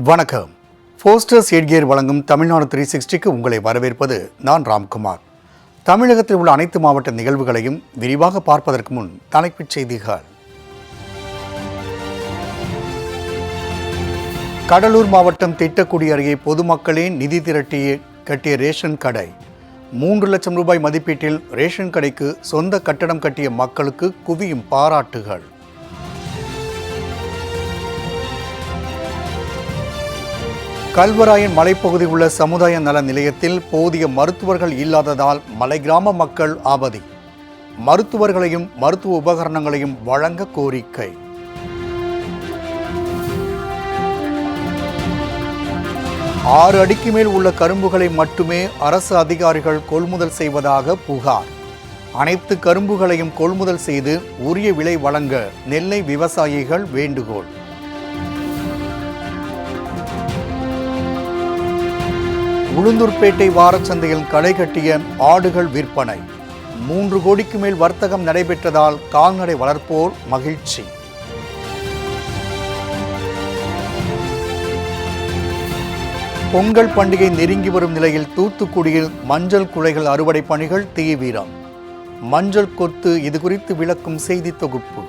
வணக்கம். போஸ்டர் சீட்கியர் வழங்கும் தமிழ்நாடு 360க்கு உங்களை வரவேற்பது நான் ராம்குமார். தமிழகத்தில் உள்ள அனைத்து மாவட்ட நிகழ்வுகளையும் விரிவாக பார்ப்பதற்கு முன் தலைப்புச் செய்திகள். கடலூர் மாவட்டம் திட்டக்குடி அருகே பொதுமக்களே நிதி திரட்டி கட்டிய ரேஷன் கடை. 3 லட்சம் ரூபாய் மதிப்பீட்டில் ரேஷன் கடைக்கு சொந்த கட்டடம் கட்டிய மக்களுக்கு குவியும் பாராட்டுகள். கல்வராயன் மலைப்பகுதியில் உள்ள சமுதாய நல நிலையத்தில் போதிய மருத்துவர்கள் இல்லாததால் மலை கிராம மக்கள் அவதி. மருத்துவர்களையும் மருத்துவ உபகரணங்களையும் வழங்க கோரிக்கை. ஆறு அடிக்கு மேல் உள்ள கரும்புகளை மட்டுமே அரசு அதிகாரிகள் கொள்முதல் செய்வதாக புகார். அனைத்து கரும்புகளையும் கொள்முதல் செய்து உரிய விலை வழங்க நெல்லை விவசாயிகள் வேண்டுகோள். உளுந்தூர்பேட்டை வாரச்சந்தையில் கடை கட்டிய ஆடுகள் விற்பனை. 3 கோடிக்கு மேல் வர்த்தகம் நடைபெற்றதால் கால்நடை வளர்ப்போர் மகிழ்ச்சி. பொங்கல் பண்டிகை நெருங்கி வரும் நிலையில் தூத்துக்குடியில் மஞ்சள் குலைகள் அறுவடை பணிகள் தீவிரம். மஞ்சள் கொத்து இது குறித்து விளக்கும் செய்தி தொகுப்பு.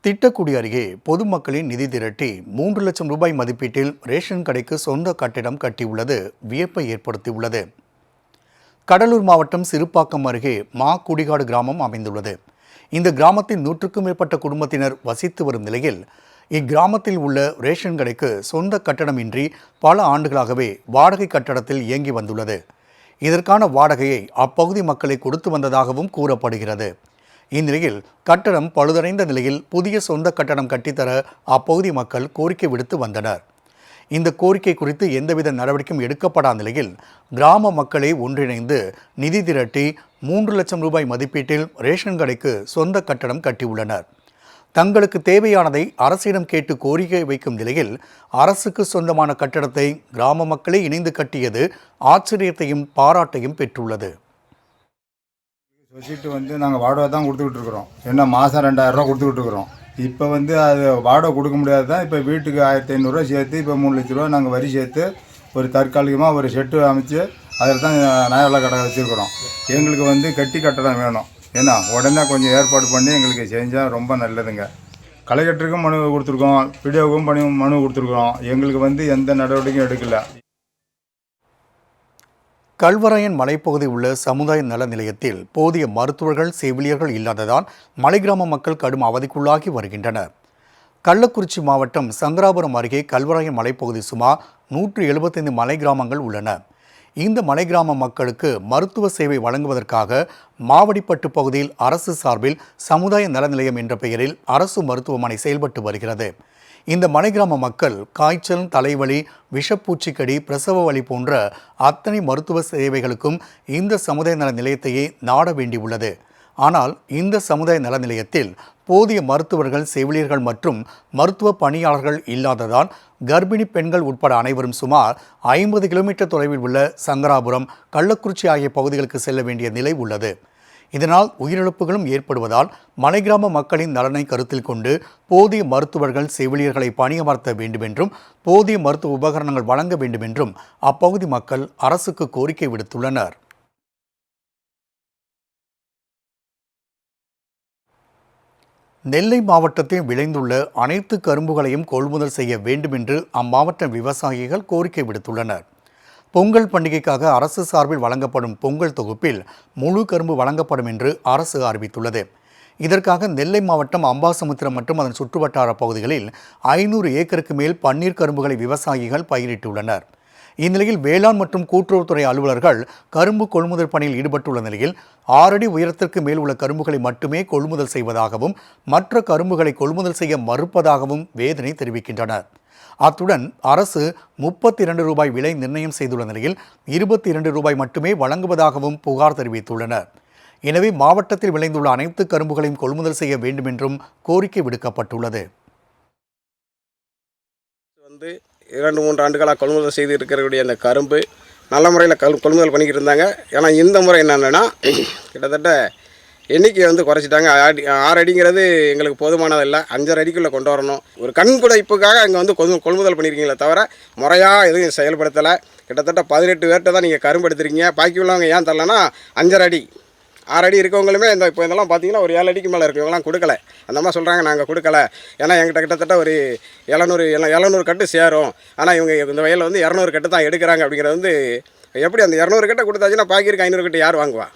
திட்டக்குடி அருகே பொதுமக்களின் நிதி திரட்டி 3 லட்சம் ரூபாய் மதிப்பீட்டில் ரேஷன் கடைக்கு சொந்த கட்டிடம் கட்டியுள்ளது வியப்பை ஏற்படுத்தியுள்ளது. கடலூர் மாவட்டம் சிறுப்பாக்கம் அருகே குடிகாடு கிராமம் அமைந்துள்ளது. இந்த கிராமத்தில் 100க்கும் மேற்பட்ட குடும்பத்தினர் வசித்து வரும் நிலையில் இக்கிராமத்தில் உள்ள ரேஷன் கடைக்கு சொந்த கட்டடமின்றி பல ஆண்டுகளாகவே வாடகை கட்டடத்தில் இயங்கி வந்துள்ளது. இதற்கான வாடகையை அப்பகுதி மக்களை கொடுத்து வந்ததாகவும் கூறப்படுகிறது. இந்நிலையில் கட்டடம் பழுதடைந்த நிலையில் புதிய சொந்த கட்டடம் கட்டித்தர அப்பகுதி மக்கள் கோரிக்கை விடுத்து வந்தனர். இந்த கோரிக்கை குறித்து எந்தவித நடவடிக்கையும் எடுக்கப்படாத நிலையில் கிராம மக்களே ஒன்றிணைந்து நிதி திரட்டி 3 லட்சம் ரூபாய் மதிப்பீட்டில் ரேஷன் கடைக்கு சொந்த கட்டடம் கட்டியுள்ளனர். தங்களுக்கு தேவையானதை அரசிடம் கேட்டு கோரிக்கை வைக்கும் நிலையில் அரசுக்கு சொந்தமான கட்டடத்தை கிராம மக்களே இணைந்து கட்டியது ஆச்சரியத்தையும் பாராட்டையும் பெற்றுள்ளது. சொசைட்டி நாங்கள் வாடகை தான் கொடுத்துக்கிட்டு இருக்கிறோம். என்ன மாதம் 2000 ரூபா கொடுத்துக்கிட்டு இருக்கிறோம். இப்போ அது வாடகை கொடுக்க முடியாது தான். இப்போ வீட்டுக்கு 1500 ரூபா சேர்த்து இப்போ 3 லட்ச ரூபா நாங்கள் வரி சேர்த்து ஒரு தற்காலிகமாக ஒரு ஷெட்டு அமைச்சு அதில் தான் நியாயவிலை கடை வச்சுருக்கிறோம். எங்களுக்கு கட்டி கட்டடம் வேணும். ஏன்னா உடனே கொஞ்சம் ஏற்பாடு பண்ணி எங்களுக்கு செஞ்சால் ரொம்ப நல்லதுங்க. கலெக்டருக்கும் மனு கொடுத்துருக்கோம், பிடிஓவுக்கும் மனு கொடுத்துருக்குறோம். எங்களுக்கு எந்த நடவடிக்கையும் எடுக்கலை. கல்வராயன் மலைப்பகுதியில் உள்ள சமுதாய நல நிலையத்தில் போதிய மருத்துவர்கள் செவிலியர்கள் இல்லாததால் மலை கிராம மக்கள் கடும் அவதிக்குள்ளாகி வருகின்றனர். கள்ளக்குறிச்சி மாவட்டம் சங்கராபுரம் அருகே கல்வராயன் மலைப்பகுதி சுமார் 175 மலை கிராமங்கள் உள்ளன. இந்த மலை கிராம மக்களுக்கு மருத்துவ சேவை வழங்குவதற்காக மாவடிப்பட்டு பகுதியில் அரசு சார்பில் சமுதாய நல நிலையம் என்ற பெயரில் அரசு மருத்துவமனை செயல்பட்டு வருகிறது. இந்த மலை கிராம மக்கள் காய்ச்சல், தலைவலி, விஷப்பூச்சிக்கடி, பிரசவ வலி போன்ற அத்தனை மருத்துவ சேவைகளுக்கும் இந்த சமுதாய நல நிலையத்தையே நாட வேண்டியுள்ளது. ஆனால் இந்த சமுதாய நல நிலையத்தில் போதிய மருத்துவர்கள், செவிலியர்கள் மற்றும் மருத்துவ பணியாளர்கள் இல்லாததால் கர்ப்பிணி பெண்கள் உட்பட அனைவரும் சுமார் 50 கிலோமீட்டர் தொலைவில் உள்ள சங்கராபுரம், கள்ளக்குறிச்சி ஆகிய பகுதிகளுக்கு செல்ல வேண்டிய நிலை உள்ளது. இதனால் உயிரிழப்புகளும் ஏற்படுவதால் மலை கிராம மக்களின் நலனை கருத்தில் கொண்டு போதிய மருத்துவர்கள், செவிலியர்களை பணியமர்த்த வேண்டுமென்றும் போதிய மருத்துவ உபகரணங்கள் வழங்க வேண்டுமென்றும் அப்பகுதி மக்கள் அரசுக்கு கோரிக்கை விடுத்துள்ளனர். நெல்லை மாவட்டத்தில் விளைந்துள்ள அனைத்து கரும்புகளையும் கொள்முதல் செய்ய வேண்டும் என்று அம்மாவட்ட விவசாயிகள் கோரிக்கை விடுத்துள்ளனர். பொங்கல் பண்டிகைக்காக அரசு சார்பில் வழங்கப்படும் பொங்கல் தொகுப்பில் முழு கரும்பு வழங்கப்படும் என்று அரசு அறிவித்துள்ளது. இதற்காக நெல்லை மாவட்டம் அம்பாசமுத்திரம் மற்றும் அதன் சுற்றுவட்டார பகுதிகளில் 500 ஏக்கருக்கு மேல் பன்னீர் கரும்புகளை விவசாயிகள் பயிரிட்டுள்ளனர். இந்நிலையில் வேளாண் மற்றும் கூட்டுறவுத்துறை அலுவலர்கள் கரும்பு கொள்முதல் பணியில் ஈடுபட்டுள்ள நிலையில் 6 அடி உயரத்திற்கு மேல் உள்ள கரும்புகளை மட்டுமே கொள்முதல் செய்வதாகவும் மற்ற கரும்புகளை கொள்முதல் செய்ய மறுப்பதாகவும் வேதனை தெரிவிக்கின்றனர். அத்துடன் அரசு 32 ரூபாய் விலை நிர்ணயம் செய்துள்ள நிலையில் 22 ரூபாய் மட்டுமே வழங்குவதாகவும் புகார் தெரிவித்துள்ளனர். எனவே மாவட்டத்தில் விளைந்துள்ள அனைத்து கரும்புகளையும் கொள்முதல் செய்ய வேண்டும் என்றும் கோரிக்கை விடுக்கப்பட்டுள்ளது. 2-3 ஆண்டுகளாக கொள்முதல் செய்து இருக்கக்கூடிய அந்த கரும்பு நல்ல முறையில் கொள்முதல் பண்ணிக்கிட்டு இருந்தாங்க. ஏன்னா இந்த முறை என்னென்னா கிட்டத்தட்ட எண்ணிக்கை வந்து குறைச்சிட்டாங்க. 6 அடிங்கிறது எங்களுக்கு போதுமானதில்லை. 5.5 அடிக்குள்ளே கொண்டு வரணும். ஒரு கண் குடைப்புக்காக அங்கே வந்து கொள்முதல் பண்ணியிருக்கீங்களே தவிர முறையாக எதுவும் செயல்படுத்தலை. கிட்டத்தட்ட 18 பேர்கிட்ட தான் நீங்கள் கரும்பு எடுத்துருக்கீங்க. பாக்கி உள்ளவங்க ஏன் தரலன்னா 5.5 அடி 6 அடி இருக்கவங்களுமே இப்போ இதெல்லாம் பார்த்தீங்கன்னா ஒரு 7 அடிக்கு மேலே இருக்கவங்களாம் கொடுக்கல. அந்த மாதிரி சொல்கிறாங்க, நாங்கள் கொடுக்கல. ஏன்னா எங்கிட்ட கிட்டத்தட்ட ஒரு 700 கட்டு சேரும். ஆனால் இவங்க இந்த வயலில் வந்து 200 கட்டு தான் எடுக்கிறாங்க. அப்படிங்கிறது வந்து எப்படி அந்த 200 கட்டை கொடுத்தாச்சுன்னா பாக்கி இருக்க 500 கட்டு யார் வாங்குவா?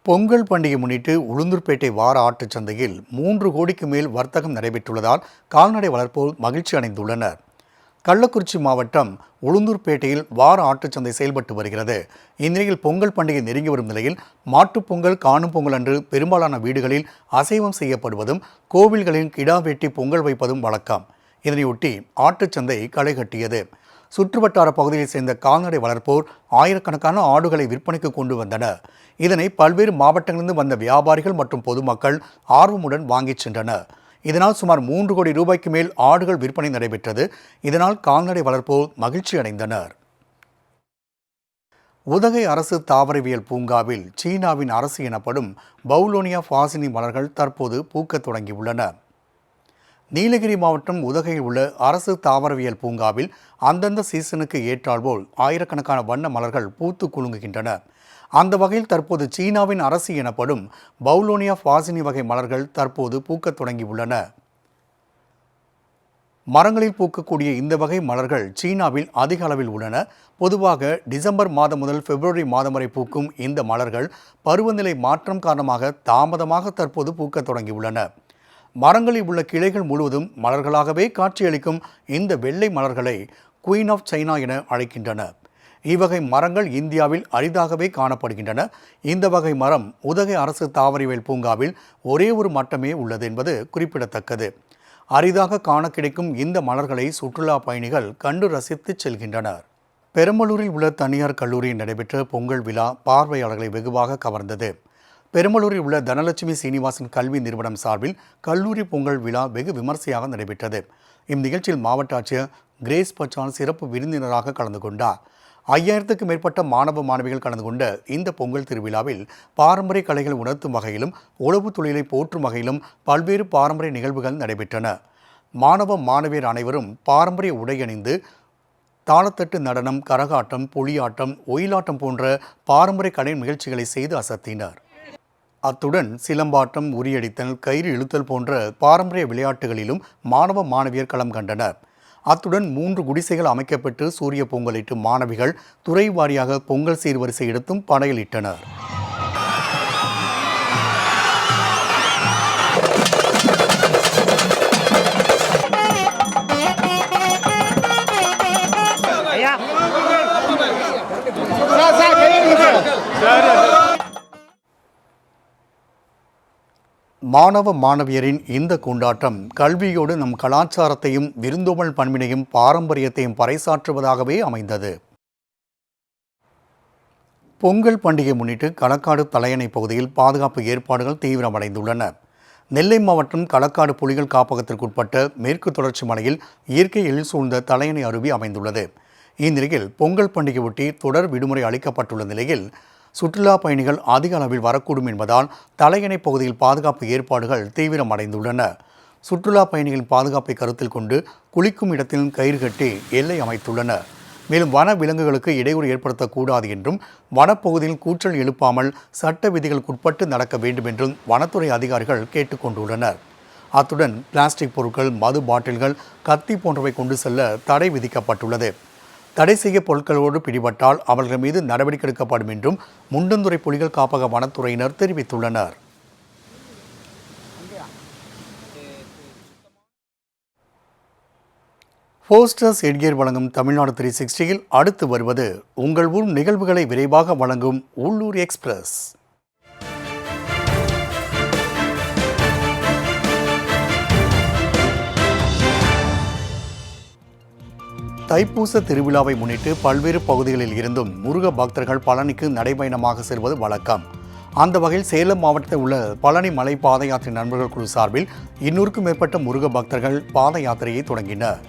பொங்கல் பண்டிகை முன்னிட்டு உளுந்தூர்பேட்டை வார ஆட்டுச் சந்தையில் 3 கோடிக்கு மேல் வர்த்தகம் நடைபெற்றுள்ளதால் கால்நடை வளர்ப்போர் மகிழ்ச்சி அடைந்துள்ளனர். கள்ளக்குறிச்சி மாவட்டம் உளுந்தூர்பேட்டையில் வார ஆட்டுச்சந்தை செயல்பட்டு வருகிறது. இந்நிலையில் பொங்கல் பண்டிகை நெருங்கி வரும் நிலையில் மாட்டுப் பொங்கல், காணும் பொங்கல் அன்று பெரும்பாலான வீடுகளில் அசைவம் செய்யப்படுவதும் கோவில்களில் கிடா வெட்டி பொங்கல் வைப்பதும் வழக்கம். இதனையொட்டி ஆட்டுச்சந்தை களை கட்டியது. சுற்றுவட்டார பகுதியைச் சேர்ந்த கால்நடை வளர்ப்போர் ஆயிரக்கணக்கான ஆடுகளை விற்பனைக்கு கொண்டு வந்தனர். இதனை பல்வேறு மாவட்டங்களிலிருந்து வந்த வியாபாரிகள் மற்றும் பொதுமக்கள் ஆர்வமுடன் வாங்கிச் சென்றனர். இதனால் சுமார் 3 கோடி ரூபாய்க்கு மேல் ஆடுகள் விற்பனை நடைபெற்றது. இதனால் கால்நடை வளர்ப்போர் மகிழ்ச்சி அடைந்தனர். உதகை அரசு தாவரவியல் பூங்காவில் சீனாவின் அரசு எனப்படும் பவுலோனியா ஃபாசினி மலர்கள் தற்போது பூக்கத் தொடங்கியுள்ளன. நீலகிரி மாவட்டம் உதகையில் உள்ள அரசு தாவரவியல் பூங்காவில் அந்தந்த சீசனுக்கு ஏற்றாற்போல் ஆயிரக்கணக்கான வண்ண மலர்கள் பூத்து குலுங்குகின்றன. அந்த வகையில் தற்போது சீனாவின் அரசு எனப்படும் பவுலோனியா ஃபாசினி வகை மலர்கள் தற்போது பூக்கத் தொடங்கியுள்ளன. மரங்களில் பூக்கக்கூடிய இந்த வகை மலர்கள் சீனாவில் அதிக அளவில் உள்ளன. பொதுவாக டிசம்பர் மாதம் முதல் பிப்ரவரி மாதம் வரை பூக்கும் இந்த மலர்கள் பருவநிலை மாற்றம் காரணமாக தாமதமாக தற்போது பூக்கத் தொடங்கியுள்ளன. மரங்களில் உள்ள கிளைகள் முழுவதும் மலர்களாகவே காட்சியளிக்கும் இந்த வெள்ளை மலர்களை குயின் ஆஃப் சைனா என அழைக்கின்றனர். இவ்வகை மரங்கள் இந்தியாவில் அரிதாகவே காணப்படுகின்றன. இந்த வகை மரம் உதகை அரசு தாவரவியல் பூங்காவில் ஒரே ஒரு மட்டமே உள்ளது என்பது குறிப்பிடத்தக்கது. அரிதாக காண கிடைக்கும் இந்த மலர்களை சுற்றுலா பயணிகள் கண்டு ரசித்து செல்கின்றனர். பெரம்பலூரில் உள்ள தனியார் கல்லூரியில் நடைபெற்ற பொங்கல் விழா பார்வையாளர்களை வெகுவாக கவர்ந்தது. பெரம்பலூரில் உள்ள தனலட்சுமி சீனிவாசன் கல்வி நிறுவனம் சார்பில் கல்லூரி பொங்கல் விழா வெகு விமர்சையாக நடைபெற்றது. இந்நிகழ்ச்சியில் மாவட்ட ஆட்சியர் கிரேஸ் பச்சான் சிறப்பு விருந்தினராக கலந்து கொண்டார். 5000க்கும் மேற்பட்ட மாணவ மாணவிகள் கலந்து கொண்ட இந்த பொங்கல் திருவிழாவில் பாரம்பரிய கலைகள் உணர்த்தும் வகையிலும் உழவு தொழிலை போற்றும் வகையிலும் பல்வேறு பாரம்பரிய நிகழ்வுகள் நடைபெற்றன. மாணவ மாணவியர் அனைவரும் பாரம்பரிய உடை அணிந்து தாளத்தட்டு நடனம், கரகாட்டம், புலியாட்டம், ஒயிலாட்டம் போன்ற பாரம்பரிய கலை நிகழ்ச்சிகளை செய்து அசத்தினர். அத்துடன் சிலம்பாட்டம், உரியடித்தல், கயிறு இழுத்தல் போன்ற பாரம்பரிய விளையாட்டுகளிலும் மாணவ மாணவியர் களம் கண்டனர். அத்துடன் 3 குடிசைகள் அமைக்கப்பட்டு சூரிய பொங்கலிட்டு மாணவிகள் துறை வாரியாக பொங்கல் சீர்வரிசை எடுத்தும் படையலிட்டனர். மாணவ மாணவியரின் இந்த கொண்டாட்டம் கல்வியோடு நம் கலாச்சாரத்தையும் விருந்தோம்பல் பண்பினையும் பாரம்பரியத்தையும் பறைசாற்றுவதாகவே அமைந்தது. பொங்கல் பண்டிகை முன்னிட்டு களக்காடு தலையணை பகுதியில் பாதுகாப்பு ஏற்பாடுகள் தீவிரமடைந்துள்ளன. நெல்லை மாவட்டம் களக்காடு புலிகள் காப்பகத்திற்குட்பட்ட மேற்கு தொடர்ச்சி மலையில் இயற்கை எழில் சூழ்ந்த தலையணை அருவி அமைந்துள்ளது. இந்நிலையில் பொங்கல் பண்டிகை ஒட்டி தொடர் விடுமுறை அளிக்கப்பட்டுள்ள நிலையில் சுற்றுலா பயணிகள் அதிக அளவில் வரக்கூடும் என்பதால் தலையணை பகுதியில் பாதுகாப்பு ஏற்பாடுகள் தீவிரமடைந்துள்ளன. சுற்றுலா பயணிகளின் பாதுகாப்பை கருத்தில் கொண்டு குளிக்கும் இடத்தில் கயிறு கட்டி எல்லை அமைத்துள்ளனர். மேலும் வன விலங்குகளுக்கு இடையூறு ஏற்படுத்தக்கூடாது என்றும் வனப்பகுதியில் கூச்சல் எழுப்பாமல் சட்ட விதிகளுக்குட்பட்டு நடக்க வேண்டும் என்றும் வனத்துறை அதிகாரிகள் கேட்டுக்கொண்டுள்ளனர். அத்துடன் பிளாஸ்டிக் பொருட்கள், மது பாட்டில்கள், கத்தி போன்றவை கொண்டு செல்ல தடை விதிக்கப்பட்டுள்ளது. தடை செய்ய பொருட்களோடு பிடிபட்டால் அவர்கள் மீது நடவடிக்கை எடுக்கப்படும் என்றும் முண்டந்துறை புலிகள் காப்பக வனத்துறையினர் தெரிவித்துள்ளனர். போஸ்டர்ஸ் எட்கியர் வழங்கும் தமிழ்நாடு 360யில் அடுத்து வருவது உங்கள் ஊர் நிகழ்வுகளை விரைவாக வழங்கும் உள்ளூர் எக்ஸ்பிரஸ். தைப்பூச திருவிழாவை முன்னிட்டு பல்வேறு பகுதிகளில் இருந்தும் முருக பக்தர்கள் பழனிக்கு நடைபயணமாக செல்வது வழக்கம். அந்த வகையில் சேலம் மாவட்டத்தில் உள்ள பழனி மலை பாத யாத்திரை நண்பர்கள் குழு சார்பில் 200க்கும் மேற்பட்ட முருக பக்தர்கள் பாத யாத்திரையை தொடங்கினர்.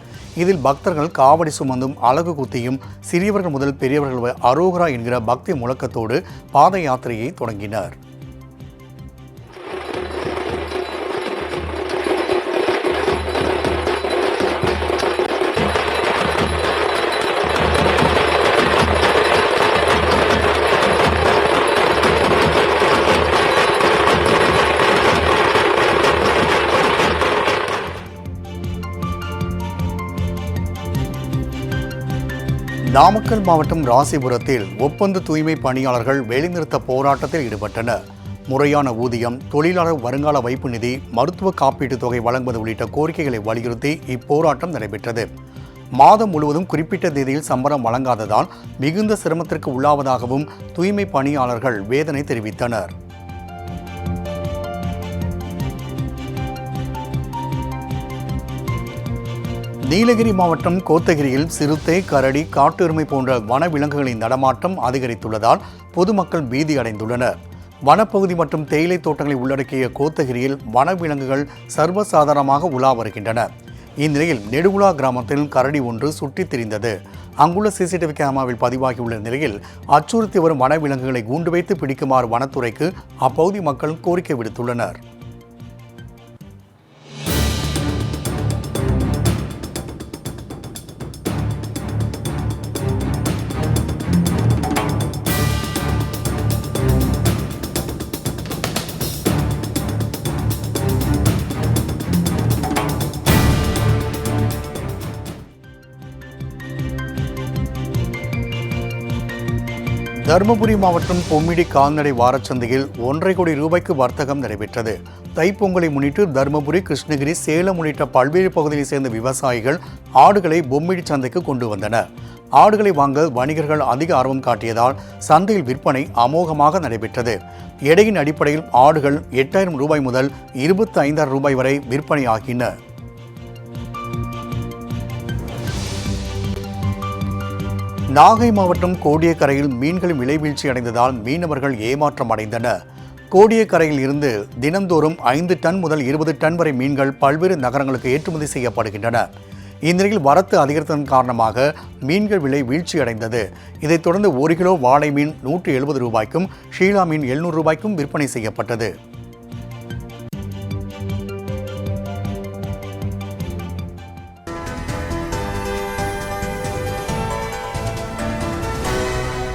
இதில் பக்தர்கள் காவடி சுமந்தும் அலகு குத்தியும் சிறியவர்கள் முதல் பெரியவர்கள் வரை அரோகரா என்கிற பக்தி முழக்கத்தோடு பாத யாத்திரையை தொடங்கினர். நாமக்கல் மாவட்டம் ராசிபுரத்தில் ஒப்பந்த தூய்மை பணியாளர்கள் வேலைநிறுத்த போராட்டத்தில் ஈடுபட்டனர். முறையான ஊதியம், தொழிலாளர் வருங்கால வைப்பு நிதி, மருத்துவ காப்பீட்டுத் தொகை வழங்குவது உள்ளிட்ட கோரிக்கைகளை வலியுறுத்தி இப்போராட்டம் நடைபெற்றது. மாதம் முழுவதும் குறிப்பிட்ட தேதியில் சம்பளம் வழங்காததால் மிகுந்த சிரமத்திற்கு உள்ளாவதாகவும் தூய்மை பணியாளர்கள் வேதனை தெரிவித்தனர். நீலகிரி மாவட்டம் கோத்தகிரியில் சிறுத்தை, கரடி, காட்டெருமை போன்ற வனவிலங்குகளின் நடமாட்டம் அதிகரித்துள்ளதால் பொதுமக்கள் பீதி அடைந்துள்ளனர். வனப்பகுதி மற்றும் தேயிலை தோட்டங்களை உள்ளடக்கிய கோத்தகிரியில் வனவிலங்குகள் சர்வசாதாரணமாக உலா வருகின்றன. இந்நிலையில் நெடுகுலா கிராமத்தில் கரடி ஒன்று சுற்றித் திரிந்தது. அங்குள்ள சிசிடிவி கேமராவில் பதிவாகியுள்ள நிலையில் அச்சுறுத்தி வரும் வனவிலங்குகளை கூண்டு வைத்து பிடிக்குமாறு வனத்துறைக்கு அப்பகுதி மக்கள் கோரிக்கை விடுத்துள்ளனர். தருமபுரி மாவட்டம் பொம்மிடி கால்நடை வாரச்சந்தையில் 1.5 கோடி ரூபாய்க்கு வர்த்தகம் நடைபெற்றது. தைப்பொங்கலை முன்னிட்டு தருமபுரி, கிருஷ்ணகிரி, சேலம் உள்ளிட்ட பல்வேறு பகுதிகளை சேர்ந்த விவசாயிகள் ஆடுகளை பொம்மிடி சந்தைக்கு கொண்டு வந்தனர். ஆடுகளை வாங்க வணிகர்கள் அதிக ஆர்வம் காட்டியதால் சந்தையில் விற்பனை அமோகமாக நடைபெற்றது. எடையின் அடிப்படையில் ஆடுகள் 8,000 ரூபாய் முதல் 25,000 ரூபாய் வரை விற்பனை ஆகின. நாகை மாவட்டம் கோடியக்கரையில் மீன்கள் விலைவீழ்ச்சி அடைந்ததால் மீனவர்கள் ஏமாற்றம் அடைந்தனர். கோடியக்கரையில் இருந்து தினந்தோறும் 5 டன் முதல் 20 டன் வரை மீன்கள் பல்வேறு நகரங்களுக்கு ஏற்றுமதி செய்யப்படுகின்றன. இந்நிலையில் வரத்து அதிகரித்ததன் காரணமாக மீன்கள் விலை வீழ்ச்சி அடைந்தது. இதைத் தொடர்ந்து 1 கிலோ வாளை மீன் 170 ரூபாய்க்கும், ஷீலா மீன் 700 ரூபாய்க்கும் விற்பனை செய்யப்பட்டது.